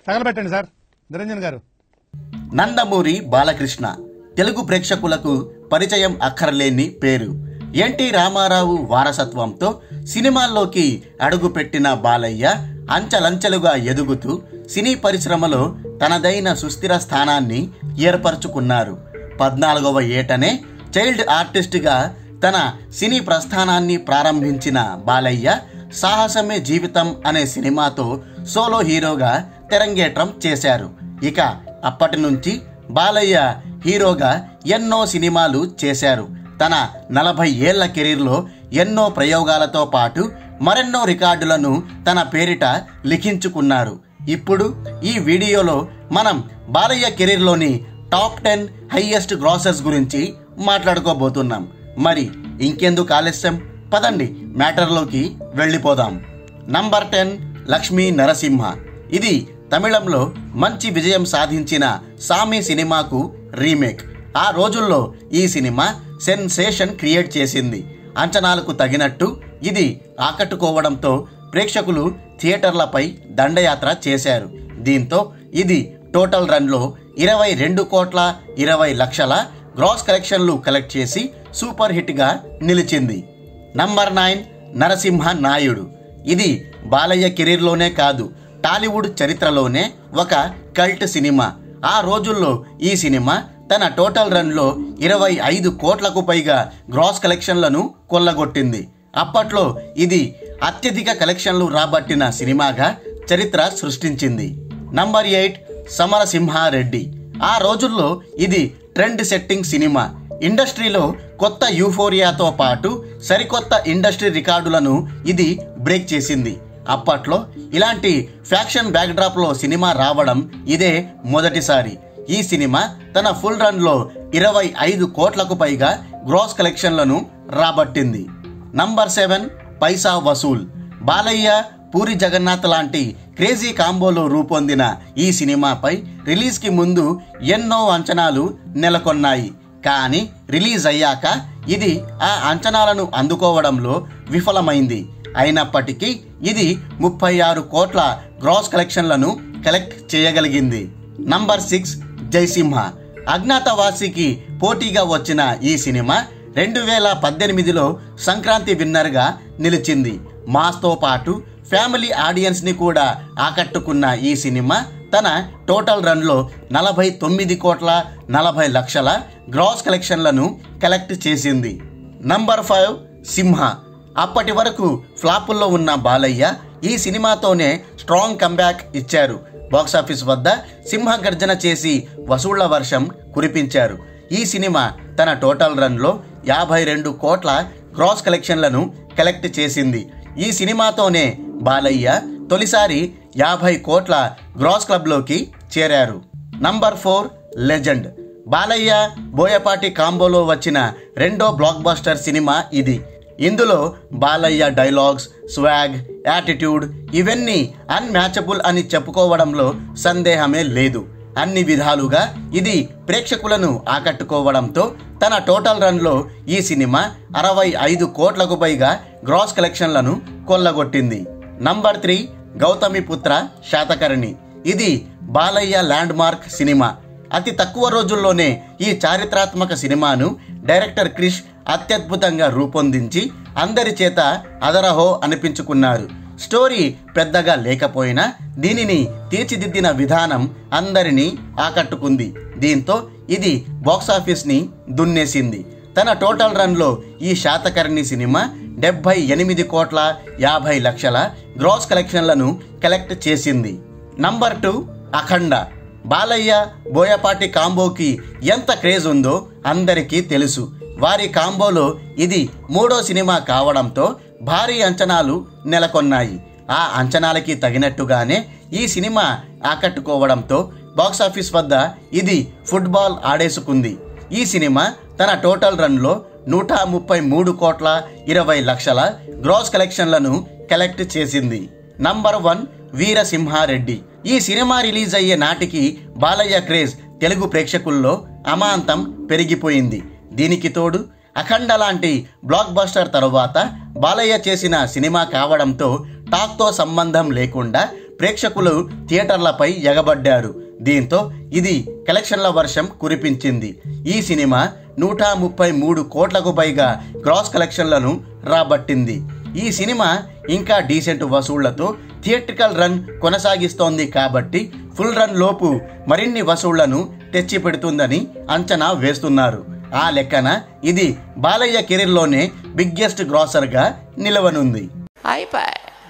తగలబెట్టండి sir Niranjan గారు. నందమూరి బాలకృష్ణ తెలుగు ప్రేక్షకులకు పరిచయం అక్కర్లేని పేరు. ఎన్టీ రామారావు వారసత్వంతో సినిమాల్లోకి అడుగుపెట్టిన బాలయ్య అంచెలంచెలుగా ఎదుగుతూ సినీ పరిశ్రమలో తనదైన సుస్థిర స్థానాన్ని ఏర్పరచుకున్నారు. 14వ ఏటనే చైల్డ్ ఆర్టిస్ట్గా తన సినీ ప్రస్థానాన్ని ప్రారంభించిన బాలయ్య సాహసమే జీవితం అనే సినిమాతో సోలో హీరోగా తెరంగేట్రం చేశారు. ఇక అప్పటి నుంచి బాలయ్య హీరోగా ఎన్నో సినిమాలు చేశారు. తన 40 ఏళ్ల కెరీర్లో ఎన్నో ప్రయోగాలతో పాటు మరెన్నో రికార్డులను తన పేరిట లిఖించుకున్నారు. ఇప్పుడు ఈ వీడియోలో మనం బాలయ్య కెరీర్లోని టాప్ 10 హైయెస్ట్ గ్రాసెస్ గురించి మాట్లాడుకోబోతున్నాం. మరి ఇంకెందుకు ఆలస్యం, పదండి మ్యాటర్లోకి వెళ్ళిపోదాం. నంబర్ 10 లక్ష్మీ నరసింహ. ఇది తమిళంలో మంచి విజయం సాధించిన సామి సినిమాకు రీమేక్. ఆ రోజుల్లో ఈ సినిమా సెన్సేషన్ క్రియేట్ చేసింది. అంచనాలకు తగినట్టు ఇది ఆకట్టుకోవడంతో ప్రేక్షకులు థియేటర్లపై దండయాత్ర చేశారు. దీంతో ఇది టోటల్ రన్లో 22,20,00,000 గ్రాస్ కలెక్షన్లు కలెక్ట్ చేసి సూపర్ హిట్గా నిలిచింది. నంబర్ 9 నరసింహ నాయుడు. ఇది బాలయ్య కెరీర్లోనే కాదు, టాలీవుడ్ చరిత్రలోనే ఒక కల్ట్ సినిమా. ఆ రోజుల్లో ఈ సినిమా తన టోటల్ రన్లో 25 కోట్లకు పైగా గ్రాస్ కలెక్షన్లను కొల్లగొట్టింది. అప్పట్లో ఇది అత్యధిక కలెక్షన్లు రాబట్టిన సినిమాగా చరిత్ర సృష్టించింది. నంబర్ 8 సమరసింహారెడ్డి. ఆ రోజుల్లో ఇది ట్రెండ్ సెట్టింగ్ సినిమా. ఇండస్ట్రీలో కొత్త యూఫోరియాతో పాటు సరికొత్త ఇండస్ట్రీ రికార్డులను ఇది బ్రేక్ చేసింది. అప్పట్లో ఇలాంటి ఫ్యాక్షన్ బ్యాక్డ్రాప్లో సినిమా రావడం ఇదే మొదటిసారి. ఈ సినిమా తన ఫుల్ రన్లో 25 కోట్లకు పైగా గ్రాస్ కలెక్షన్లను రాబట్టింది. నంబర్ 7 పైసా వసూల్. బాలయ్య, పూరి జగన్నాథ్ లాంటి క్రేజీ కాంబోలో రూపొందిన ఈ సినిమాపై రిలీజ్కి ముందు ఎన్నో అంచనాలు నెలకొన్నాయి. కానీ రిలీజ్ అయ్యాక ఇది ఆ అంచనాలను అందుకోవడంలో విఫలమైంది. అయినప్పటికీ ఇది 36 కోట్ల గ్రాస్ కలెక్షన్లను కలెక్ట్ చేయగలిగింది. నంబర్ 6 జయసింహ. అజ్ఞాతవాసికి పోటీగా వచ్చిన ఈ సినిమా 2018లో సంక్రాంతి విన్నర్గా నిలిచింది. మాస్తో పాటు ఫ్యామిలీ ఆడియన్స్ని కూడా ఆకట్టుకున్న ఈ సినిమా తన టోటల్ రన్లో 49,40,00,000 గ్రాస్ కలెక్షన్లను కలెక్ట్ చేసింది. నంబర్ 5 సింహ. అప్పటి వరకు ఫ్లాపుల్లో ఉన్న బాలయ్య ఈ సినిమాతోనే స్ట్రాంగ్ కంబ్యాక్ ఇచ్చారు. బాక్సాఫీస్ వద్ద సింహ గర్జన చేసి వసూళ్ల వర్షం కురిపించారు. ఈ సినిమా తన టోటల్ రన్లో 52 కోట్ల గ్రాస్ కలెక్షన్లను కలెక్ట్ చేసింది. ఈ సినిమాతోనే బాలయ్య తొలిసారి 50 కోట్ల గ్రాస్ క్లబ్లోకి చేరారు. Number 4 legend. బాలయ్య, బోయపాటి కాంబోలో వచ్చిన రెండో బ్లాక్ బస్టర్ సినిమా ఇది. ఇందులో బాలయ్య డైలాగ్స్, స్వాగ్, యాటిట్యూడ్ ఇవన్నీ అన్మ్యాచబుల్ అని చెప్పుకోవడంలో సందేహమే లేదు. అన్ని విధాలుగా ఇది ప్రేక్షకులను ఆకట్టుకోవడంతో తన టోటల్ రన్లో ఈ సినిమా 65 కోట్లకు పైగా గ్రాస్ కలెక్షన్లను కొల్లగొట్టింది. నంబర్ 3 గౌతమిపుత్ర శాతకర్ణి. ఇది బాలయ్య ల్యాండ్ మార్క్ సినిమా. అతి తక్కువ రోజుల్లోనే ఈ చారిత్రాత్మక సినిమాను డైరెక్టర్ క్రిష్ అత్యద్భుతంగా రూపొందించి అందరి చేత అదరహో అనిపించుకున్నారు. స్టోరీ పెద్దగా లేకపోయినా దీనిని తీర్చిదిద్దిన విధానం అందరినీ ఆకట్టుకుంది. దీంతో ఇది బాక్సాఫీస్ని దున్నేసింది. తన టోటల్ రన్లో ఈ శాతకర్ణి సినిమా 78,50,00,000 గ్రాస్ కలెక్షన్లను కలెక్ట్ చేసింది. నంబర్ 2 అఖండ. బాలయ్య, బోయపాటి కాంబోకి ఎంత క్రేజ్ ఉందో అందరికీ తెలుసు. వారి కాంబోలో ఇది 3వ సినిమా కావడంతో భారీ అంచనాలు నెలకొన్నాయి. ఆ అంచనాలకి తగినట్టుగానే ఈ సినిమా ఆకట్టుకోవడంతో బాక్సాఫీస్ వద్ద ఇది ఫుట్బాల్ ఆడేసుకుంది. ఈ సినిమా తన టోటల్ రన్లో 133,20,00,000 గ్రాస్ కలెక్షన్లను కలెక్ట్ చేసింది. నంబర్ 1 వీరసింహారెడ్డి. ఈ సినిమా రిలీజ్ అయ్యే నాటికి బాలయ్య క్రేజ్ తెలుగు ప్రేక్షకుల్లో అమాంతం పెరిగిపోయింది. దీనికి తోడు అఖండ లాంటి బ్లాక్ బస్టర్ తరువాత బాలయ్య చేసిన సినిమా కావడంతో టాక్తో సంబంధం లేకుండా ప్రేక్షకులు థియేటర్లపై ఎగబడ్డారు. దీంతో ఇది కలెక్షన్ల వర్షం కురిపించింది. ఈ సినిమా 133 కోట్లకు పైగా గ్రాస్ కలెక్షన్లను రాబట్టింది. ఈ సినిమా ఇంకా డీసెంట్ వసూళ్లతో థియేట్రికల్ రన్ కొనసాగిస్తోంది కాబట్టి ఫుల్ రన్ లోపు మరిన్ని వసూళ్లను తెచ్చిపెడుతుందని అంచనా వేస్తున్నారు. ఆ లెక్కన ఇది బాలయ్య కెరీర్లోనే బిగ్గెస్ట్ గ్రాసర్గా నిలవనుంది.